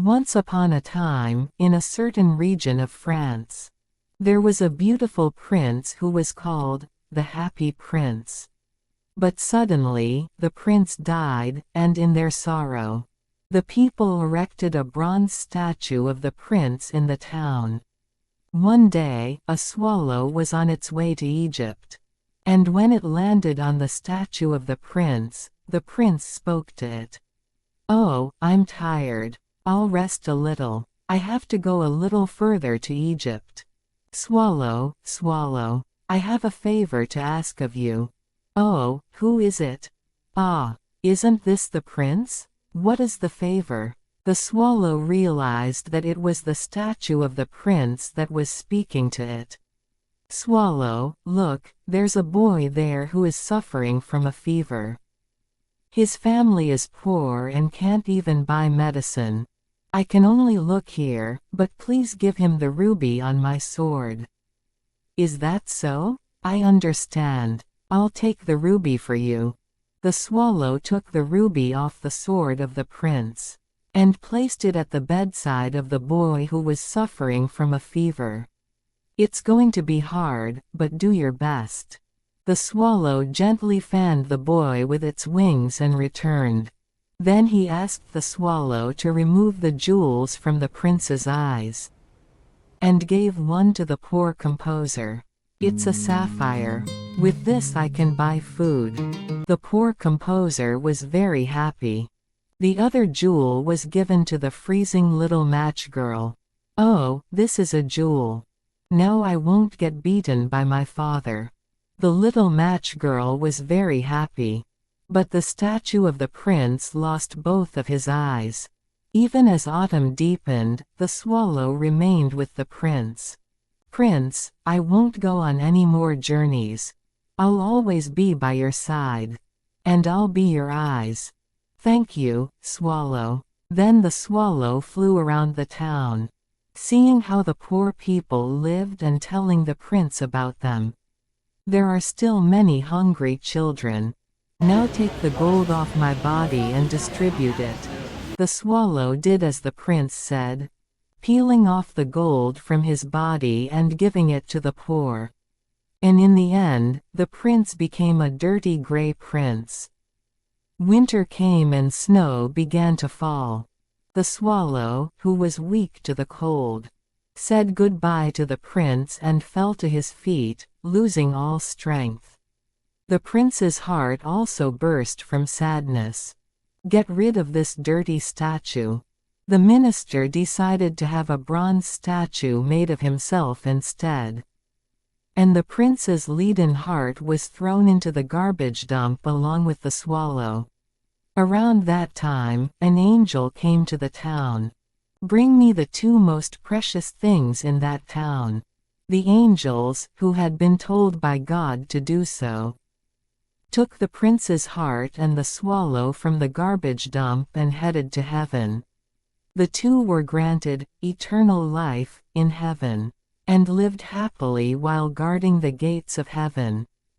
Once upon a time, in a certain region of France, there was a beautiful prince who was called the Happy Prince. But suddenly, the prince died, and in their sorrow, the people erected a bronze statue of the prince in the town. One day, a swallow was on its way to Egypt. And when it landed on the statue of the prince spoke to it. "Oh, I'm tired. I'll rest a little. I have to go a little further to Egypt. Swallow, swallow, I have a favor to ask of you." "Oh, who is it?" "Ah, isn't this the prince? What is the favor?" The swallow realized that it was the statue of the prince that was speaking to it. "Swallow, look, there's a boy there who is suffering from a fever. His family is poor and can't even buy medicine. I can only look here, but please give him the ruby on my sword." "Is that so? I understand. I'll take the ruby for you." The swallow took the ruby off the sword of the prince, and placed it at the bedside of the boy who was suffering from a fever. "It's going to be hard, but do your best." The swallow gently fanned the boy with its wings and returned. Then he asked the swallow to remove the jewels from the prince's eyes, and gave one to the poor composer. "It's a sapphire. With this I can buy food." The poor composer was very happy. The other jewel was given to the freezing little match girl. "Oh, this is a jewel. Now I won't get beaten by my father." The little match girl was very happy. But the statue of the prince lost both of his eyes. Even as autumn deepened, the swallow remained with the prince. "Prince, I won't go on any more journeys. I'll always be by your side. And I'll be your eyes." "Thank you, swallow." Then the swallow flew around the town, seeing how the poor people lived and telling the prince about them. "There are still many hungry children. Now take the gold off my body and distribute it." The swallow did as the prince said, peeling off the gold from his body and giving it to the poor. And in the end, the prince became a dirty gray prince. Winter came and snow began to fall. The swallow, who was weak to the cold, said goodbye to the prince and fell to his feet, losing all strength. The prince's heart also burst from sadness. "Get rid of this dirty statue." The minister decided to have a bronze statue made of himself instead. And the prince's leaden heart was thrown into the garbage dump along with the swallow. Around that time, an angel came to the town. "Bring me the two most precious things in that town." The angels, who had been told by God to do so, took the prince's heart and the swallow from the garbage dump and headed to heaven. The two were granted eternal life in heaven, and lived happily while guarding the gates of heaven.